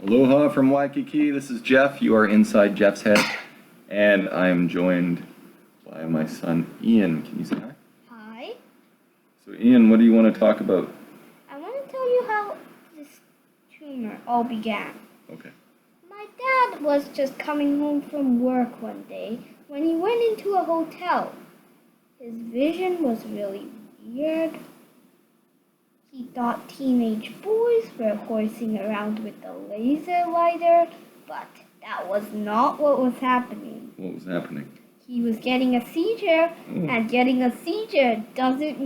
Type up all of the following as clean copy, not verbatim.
Aloha from Waikiki, this is Jeff. You are inside Jeff's head, and I am joined by my son Ian. Can you say hi? Hi. So Ian, what do you want to talk about? I want to tell you how this tumor all began. Okay. My dad was just coming home from work one day when he went into a hotel. His vision was really weird. He thought teenage boys were horsing around with a laser lighter, but that was not what was happening. What was happening? He was getting a seizure, and getting a seizure doesn't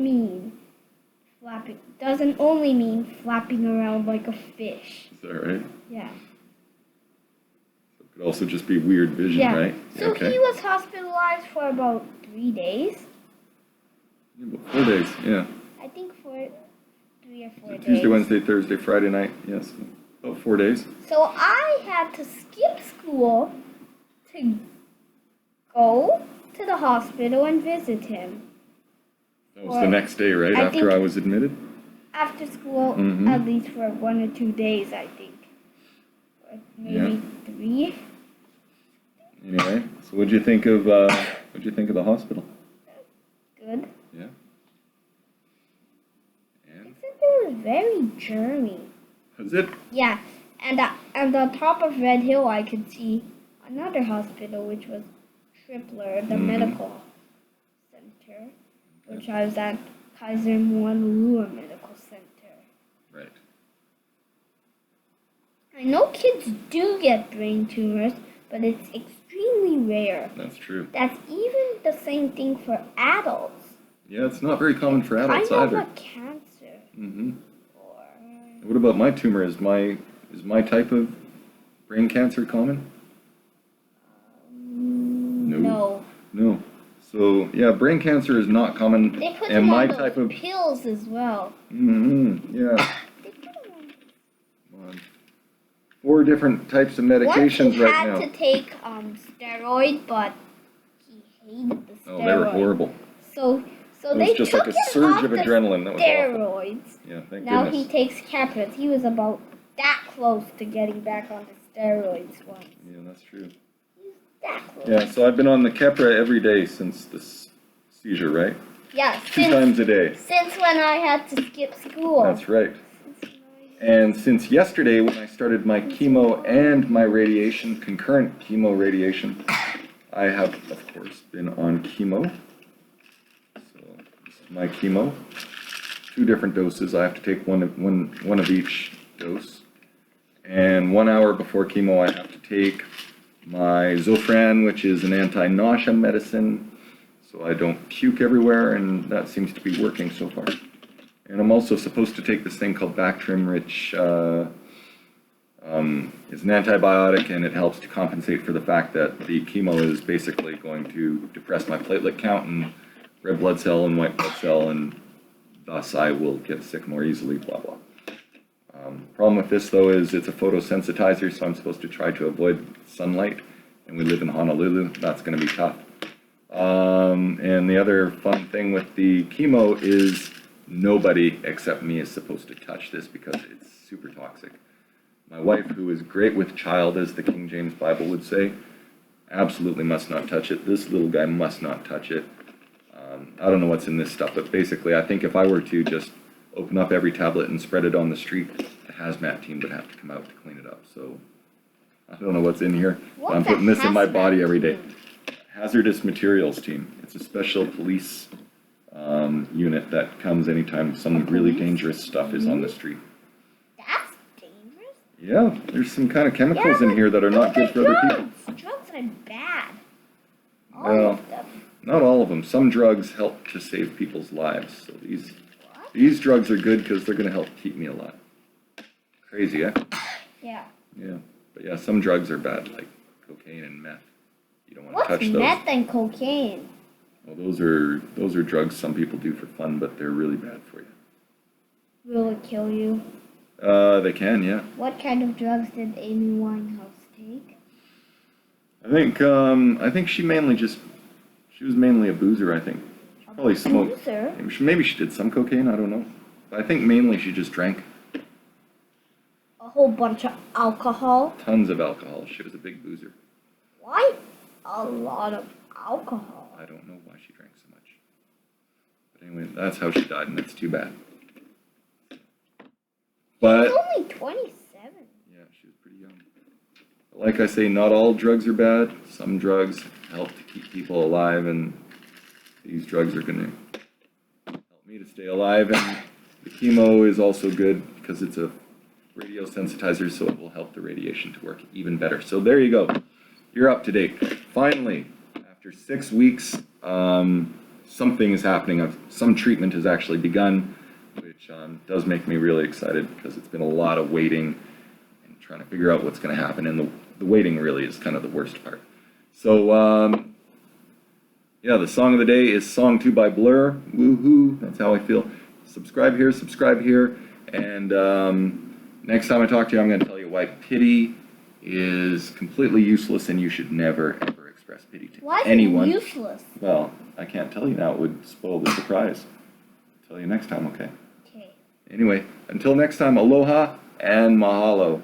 only mean flapping around like a fish. Is that right? Yeah. So it could also just be weird vision, Yeah. right? So Okay. he was hospitalized for about 3 days. Yeah, about 4 days, yeah. I think for 3 or 4 days. Tuesday, Wednesday, Thursday, Friday night, yes. About 4 days. So I had to skip school to go to the hospital and visit him. That was the next day, right? I After think- I was admitted? After school, Mhm. at least for 1 or 2 days, I think. Or maybe 3. Anyway, so what'd you think of the hospital? Good. Yeah. And Except it was very germy. was it? Yeah, and on top of Red Hill, I could see another hospital, which was Tripler, the medical center, which I was at Kaiser Moanalua Medical Center. Right. I know kids do get brain tumors, but it's extremely rare. That's true. That's even the same thing for adults. Yeah, it's not very common for adults kind either. of a cancer. Mm-hmm. Or What about my tumor? Is my type of brain cancer common? no. No. So yeah, brain cancer is not common. They put and them my on those type of pills as well. yeah. They put them on 4 different types of medications Once he right had now. to take steroid, but he hated the steroid. Oh, they were horrible. So It they was just took like a him surge off of the adrenaline. That was awful. steroids. Yeah, thank Now goodness. he takes Capras. He was about that close to getting back on the steroids once. Yeah, that's true. He's that close. Yeah, so I've been on the Keppra every day since this seizure, right? Yeah, 2 times a day. since when I had to skip school. That's right. And since yesterday, when I started my chemo and my radiation, concurrent chemo radiation, I have, of course, been on chemo. So this is my chemo. 2 different doses. I have to take one of each dose. And 1 hour before chemo, I have to take my Zofran, which is an anti-nausea medicine, so I don't puke everywhere, and that seems to be working so far. And I'm also supposed to take this thing called Bactrim, which is an antibiotic, and it helps to compensate for the fact that the chemo is basically going to depress my platelet count and red blood cell and white blood cell, and thus I will get sick more easily, blah, blah. Problem with this, though, is it's a photosensitizer, so I'm supposed to try to avoid sunlight, and we live in Honolulu. That's going to be tough. And the other fun thing with the chemo is nobody except me is supposed to touch this because it's super toxic. My wife, who is great with child, as the King James Bible would say, absolutely must not touch it. This little guy must not touch it. I don't know what's in this stuff, but basically I think if I were to just open up every tablet and spread it on the street, the Hazmat team would have to come out to clean it up. So I don't know what's in here. But I'm putting this in my body every day. Hazardous materials team. It's a special police unit that comes anytime some really dangerous stuff is on the street. That's dangerous. Yeah, there's some kind of chemicals in here that are not good for other people. Drugs are bad. All Well, of them. not all of them. Some drugs help to save people's lives. So these drugs are good because they're going to help keep me alive. Crazy, eh? Yeah. Yeah. But yeah, some drugs are bad, like cocaine and meth. You don't want to touch What's those. meth and cocaine? Well, those are drugs some people do for fun, but they're really bad for you. Will it kill you? They can, yeah. What kind of drugs did Amy Winehouse take? I think she was mainly a boozer, I think. She probably smoked. Boozer? Maybe she did some cocaine, I don't know. But I think mainly she just drank. Oh, whole bunch of alcohol. Tons of alcohol. She was a big boozer. Why a lot of alcohol? I don't know why she drank so much. But anyway, that's how she died, and that's too bad. But She's only 27. yeah, she was pretty young. But like I say, not all drugs are bad. Some drugs help to keep people alive, and these drugs are going to help me to stay alive. And the chemo is also good because it's a radiosensitizer, so it will help the radiation to work even better. So there you go. You're up to date. Finally, after 6 weeks, something is happening. Some treatment has actually begun, which does make me really excited because it's been a lot of waiting and trying to figure out what's going to happen. And the waiting really is kind of the worst part. So, yeah, the song of the day is Song 2 by Blur. Woohoo, that's how I feel. Subscribe here, and next time I talk to you, I'm going to tell you why pity is completely useless and you should never, ever express pity to Why is anyone. it useless? Well, I can't tell you now. It would spoil the surprise. I'll tell you next time, okay? Okay. Anyway, until next time, aloha and mahalo.